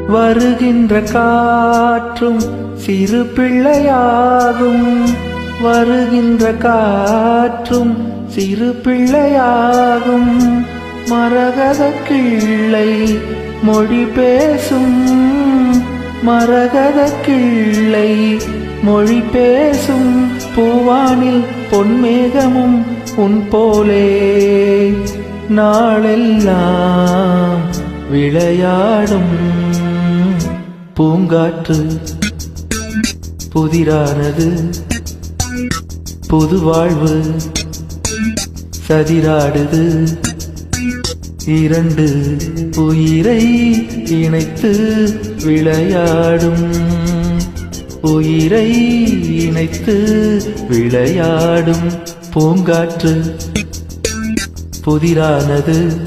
வருகின்ற காற்றும் சிறு பிள்ளையாகும். வருகின்ற காற்றும் சிறு பிள்ளையாகும். மரகத கிள்ளை மொழி பேசும். மரகத கிள்ளை மொழி பேசும். பூவானில் பொன்மேகமும் உன் போலே நாளெல்லாம் விளையாடும். பூங்காற்று புதிரானது. புது வாழ்வு சதிராடுது. இரண்டு உயிரை இணைத்து விளையாடும். உயிரை இணைத்து விளையாடும். பூங்காற்று புதிரானது.